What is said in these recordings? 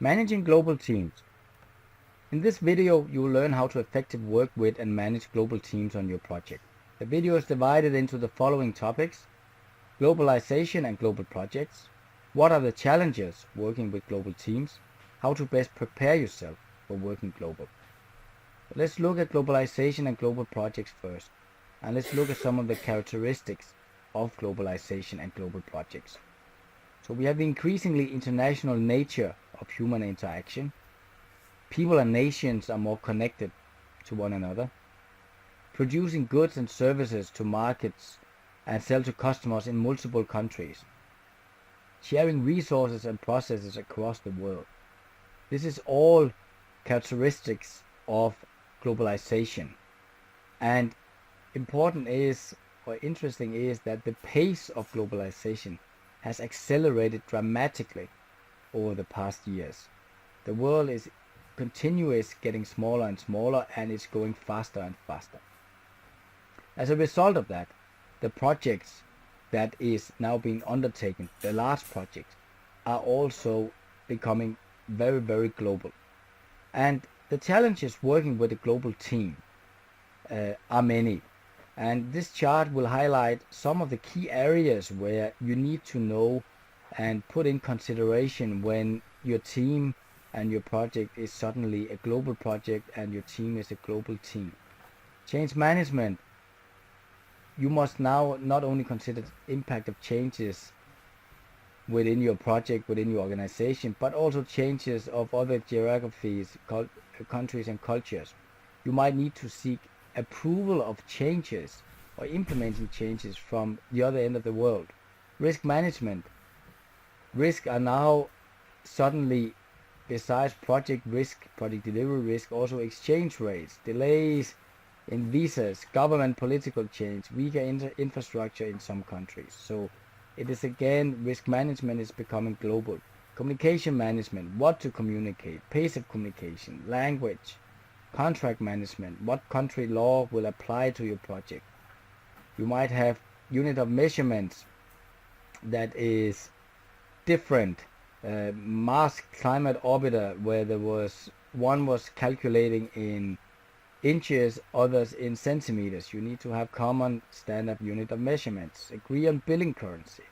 Managing global teams. In this video, you will learn how to effectively work with and manage global teams on your project. The video is divided into the following topics: globalization and global projects, what are the challenges working with global teams, how to best prepare yourself for working global. Let's look at globalization and global projects first, and let's look at some of the characteristics of globalization and global projects. So we have the increasingly international nature of human interaction. People and nations are more connected to one another, producing goods and services to markets and sell to customers in multiple countries, sharing resources and processes across the world. This is all characteristics of globalization. And important is, or interesting is, that the pace of globalization has accelerated dramatically over the past years. The world is continuously getting smaller and smaller, and it's going faster and faster. As a result of that, the projects that is now being undertaken, the large projects, are also becoming very, very global. And the challenges working with a global team are many. And this chart will highlight some of the key areas where you need to know and put in consideration when your team and your project is suddenly a global project and your team is a global team. Change management. You must now not only consider the impact of changes within your project, within your organization, but also changes of other geographies, countries and cultures. You might need to seek approval of changes or implementing changes from the other end of the world. Risk management. Risks are now suddenly, besides project risk, project delivery risk, also exchange rates, delays in visas, government political change, weaker infrastructure in some countries. So it is again, risk management is becoming global. Communication management, what to communicate, pace of communication, language, contract management, what country law will apply to your project. You might have unit of measurements that is different. Mars climate orbiter, where one was calculating in inches, others in centimeters. You need to have common standard unit of measurements. Agree on billing currency.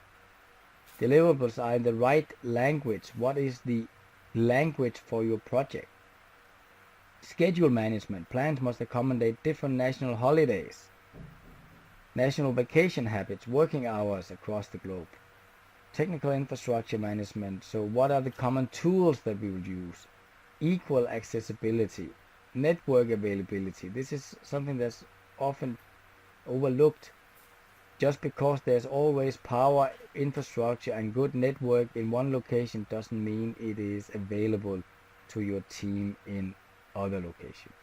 Deliverables are in the right language. What is the language for your project? Schedule management. Plans must accommodate different national holidays, national vacation habits, working hours across the globe. Technical infrastructure management. So what are the common tools that we would use? Equal accessibility, network availability. This is something that's often overlooked. Just because there's always power, infrastructure and good network in one location doesn't mean it is available to your team in other locations.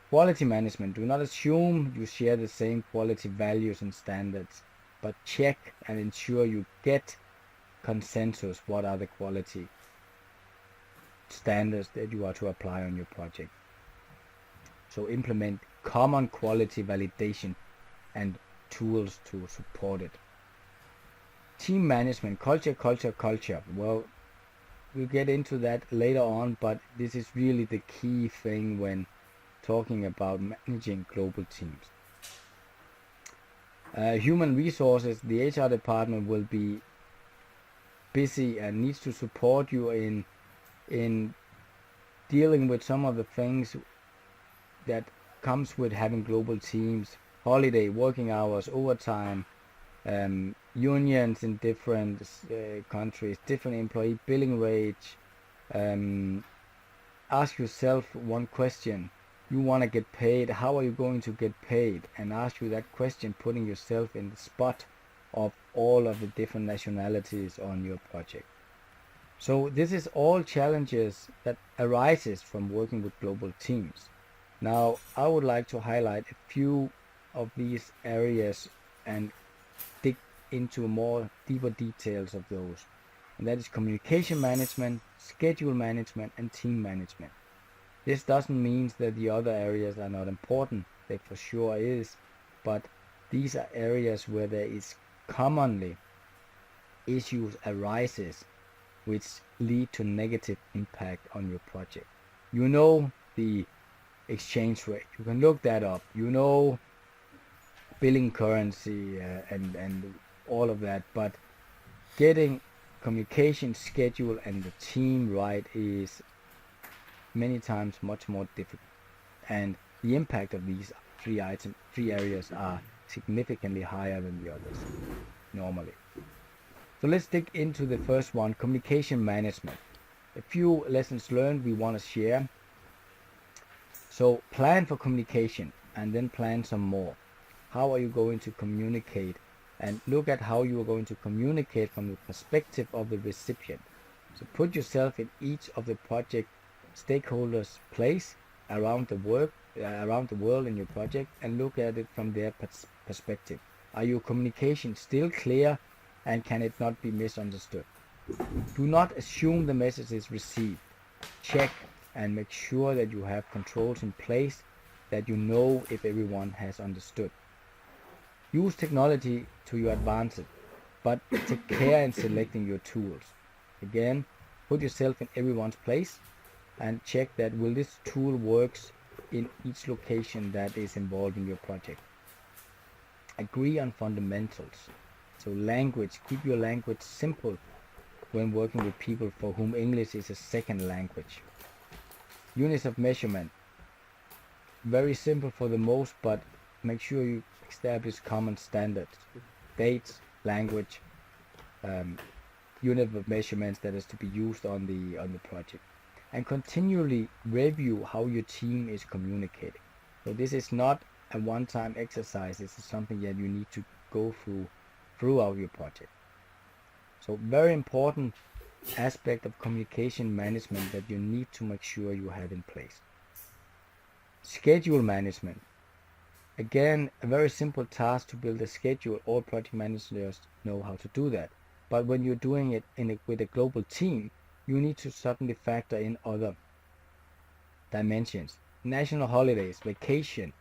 Quality management. Do not assume you share the same quality values and standards, but check and ensure you get consensus. What are the quality standards that you are to apply on your project? So implement common quality validation and tools to support it. Team management, culture. Well, we'll get into that later on, but this is really the key thing when talking about managing global teams. Human resources, the HR department will be busy and needs to support you in dealing with some of the things that comes with having global teams: holiday, working hours, overtime, unions in different countries, different employee billing rates. Ask yourself one question: you want to get paid, how are you going to get paid? And ask you that question, putting yourself in the spot of all of the different nationalities on your project. So this is all challenges that arises from working with global teams. Now I would like to highlight a few of these areas and dig into more deeper details of those. And that is communication management, schedule management and team management. This doesn't mean that the other areas are not important. They for sure is, but these are areas where there is commonly issues arises which lead to negative impact on your project. You know the exchange rate. You can look that up. You know billing currency and all of that. But getting communication schedule and the team right is many times much more difficult. And the impact of these three areas are significantly higher than the others normally. So let's dig into the first one, communication management. A few lessons learned we want to share. So plan for communication and then plan some more. How are you going to communicate? And look at how you are going to communicate from the perspective of the recipient. So put yourself in each of the project stakeholders' place around the world in your project, and look at it from their perspective. Are your communication still clear, and can it not be misunderstood? Do not assume the message is received. Check and make sure that you have controls in place, that you know if everyone has understood. Use technology to your advantage, but take care in selecting your tools. Again, put yourself in everyone's place and check that will this tool works in each location that is involved in your project. Agree on fundamentals. So language, keep your language simple when working with people for whom English is a second language. Units of measurement. Very simple for the most, but make sure you establish common standards. Dates, language, unit of measurements that is to be used on the project. And continually review how your team is communicating. So this is not a one-time exercise. This is something that you need to go through throughout your project. So very important aspect of communication management that you need to make sure you have in place. Schedule management. Again, a very simple task to build a schedule. All project managers know how to do that. But when you're doing it with a global team, you need to suddenly factor in other dimensions. National holidays, vacation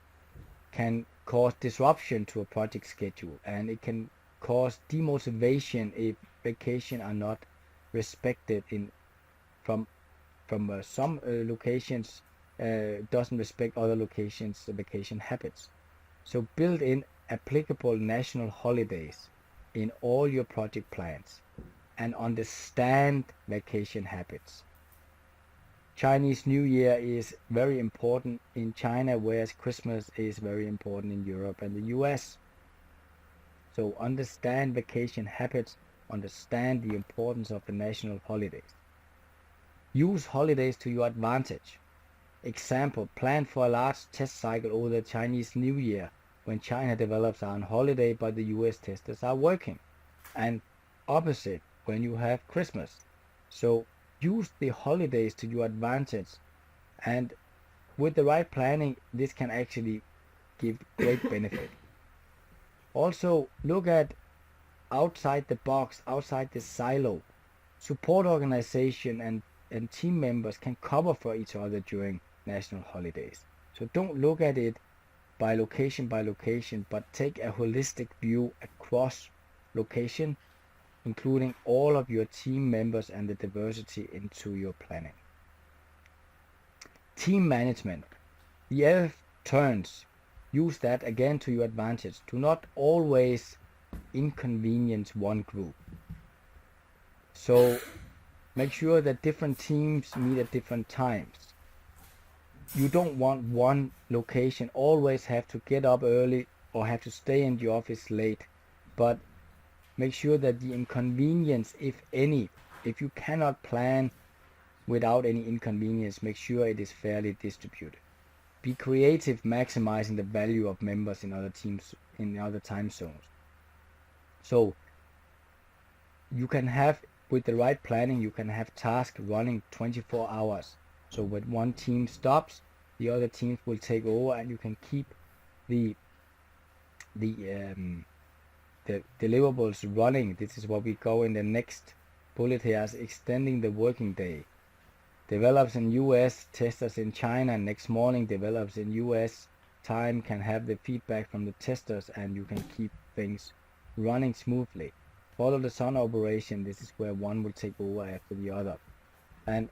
can cause disruption to a project schedule, and it can cause demotivation if vacation are not respected from some locations doesn't respect other locations' vacation habits. So build in applicable national holidays in all your project plans and understand vacation habits. Chinese New Year is very important in China, whereas Christmas is very important in Europe and the US. So understand vacation habits, understand the importance of the national holidays. Use holidays to your advantage. Example, plan for a large test cycle over the Chinese New Year when China developers are on holiday but the US testers are working. And opposite, when you have Christmas. So use the holidays to your advantage, and with the right planning this can actually give great benefit. Also look at outside the box, outside the silo. Support organization and team members can cover for each other during national holidays. So don't look at it by location, but take a holistic view across location, including all of your team members and the diversity into your planning. Team management. The F turns. Use that again to your advantage. Do not always inconvenience one group. So make sure that different teams meet at different times. You don't want one location always have to get up early or have to stay in the office late, but make sure that the inconvenience, if any, if you cannot plan without any inconvenience, make sure it is fairly distributed. Be creative, maximizing the value of members in other teams, in other time zones. So you can have, with the right planning, you can have tasks running 24 hours. So when one team stops, the other teams will take over, and you can keep the deliverables running. This is what we go in the next bullet here as extending the working day. Develops in US, testers in China, next morning develops in US time can have the feedback from the testers, and you can keep things running smoothly. Follow the sun operation. This is where one will take over after the other. And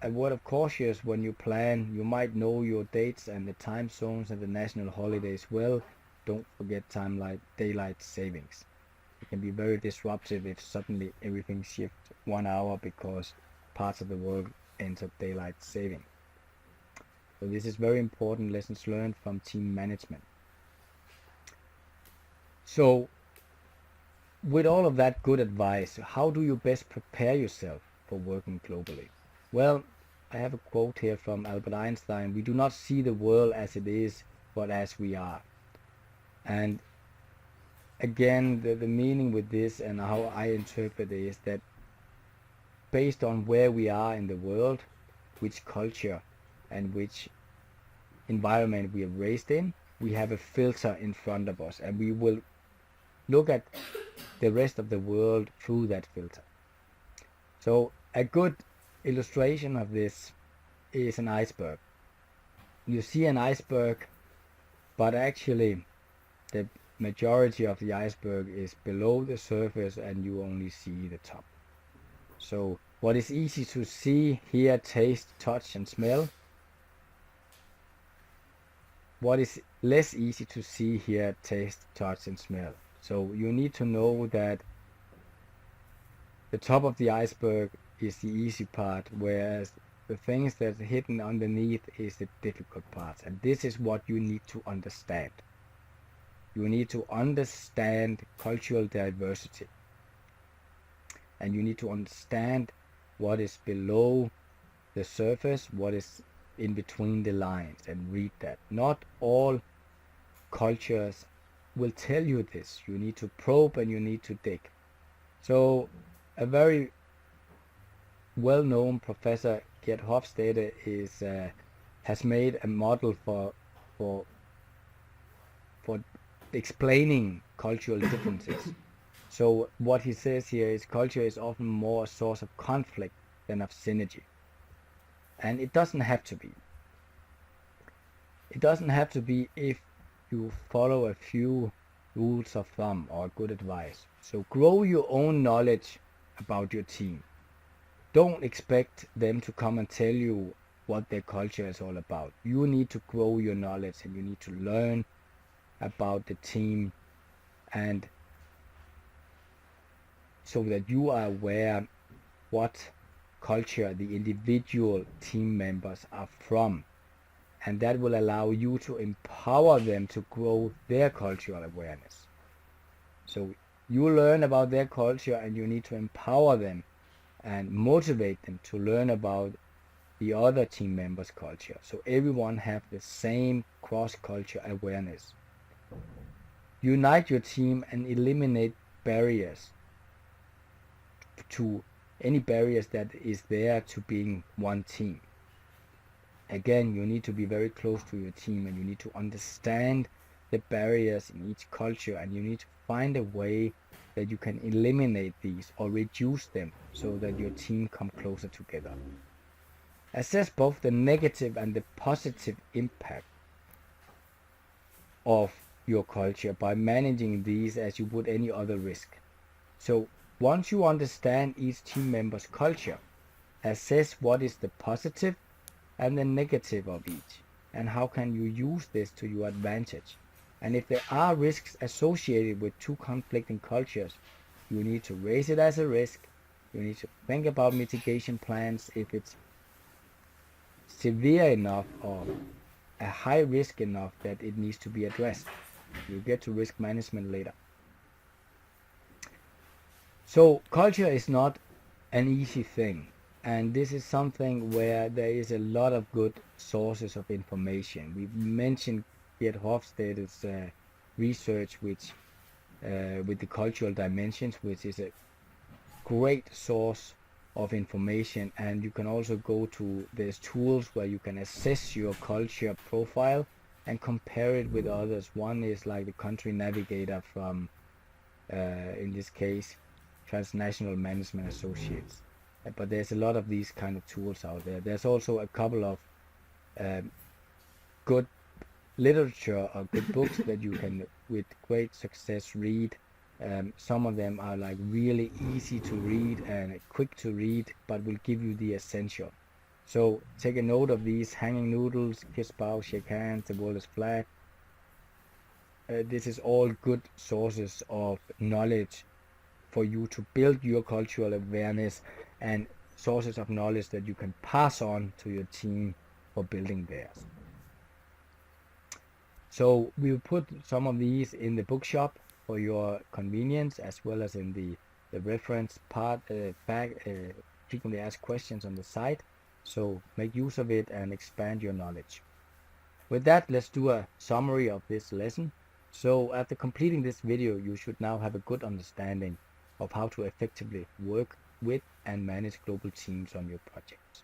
a word of caution: when you plan, you might know your dates and the time zones and the national holidays well. Don't forget time like daylight savings. It can be very disruptive if suddenly everything shifts 1 hour because parts of the world ends up daylight saving. So this is very important lessons learned from team management. So with all of that good advice, how do you best prepare yourself for working globally? Well, I have a quote here from Albert Einstein: "We do not see the world as it is, but as we are." And again, the meaning with this and how I interpret it is that based on where we are in the world, which culture and which environment we are raised in, we have a filter in front of us, and we will look at the rest of the world through that filter. So a good illustration of this is an iceberg. You see an iceberg, but actually the majority of the iceberg is below the surface and you only see the top. So what is easy to see, hear, taste, touch and smell, what is less easy to see, hear, taste, touch and smell. So you need to know that the top of the iceberg is the easy part, whereas the things that are hidden underneath is the difficult parts. And this is what you need to understand. You need to understand cultural diversity. And you need to understand what is below the surface, what is in between the lines, and read that. Not all cultures will tell you this. You need to probe and you need to dig. So a very well-known professor, Gerd Hofstede, has made a model for explaining cultural differences. So what he says here is culture is often more a source of conflict than of synergy. And it doesn't have to be. It doesn't have to be if you follow a few rules of thumb or good advice. So grow your own knowledge about your team. Don't expect them to come and tell you what their culture is all about. You need to grow your knowledge and you need to learn about the team, and so that you are aware what culture the individual team members are from, and that will allow you to empower them to grow their cultural awareness. So you learn about their culture and you need to empower them and motivate them to learn about the other team members' culture, so everyone have the same cross-culture awareness. Unite your team and eliminate barriers to any barriers that is there to being one team. Again, you need to be very close to your team and you need to understand the barriers in each culture, and you need to find a way that you can eliminate these or reduce them so that your team come closer together. Assess both the negative and the positive impact of your culture by managing these as you would any other risk. So once you understand each team member's culture, assess what is the positive and the negative of each, and how can you use this to your advantage. And if there are risks associated with two conflicting cultures, you need to raise it as a risk. You need to think about mitigation plans if it's severe enough or a high risk enough that it needs to be addressed. We'll get to risk management later. So culture is not an easy thing, and this is something where there is a lot of good sources of information. We mentioned Gerd Hofstede's research, which with the cultural dimensions, which is a great source of information. And you can also go to, there's tools where you can assess your culture profile and compare it with others. One is like the country navigator from in this case Transnational Management Associates, but there's a lot of these kind of tools out there. There's also a couple of good literature or good books that you can with great success read Some of them are like really easy to read and quick to read, but will give you the essential. So take a note of these: hanging noodles, kiss, bow, shake hands, the world is flat. This is all good sources of knowledge for you to build your cultural awareness, and sources of knowledge that you can pass on to your team for building theirs. So we'll put some of these in the bookshop for your convenience, as well as in the reference part, frequently asked questions on the site. So make use of it and expand your knowledge. With that, let's do a summary of this lesson. So after completing this video, you should now have a good understanding of how to effectively work with and manage global teams on your projects.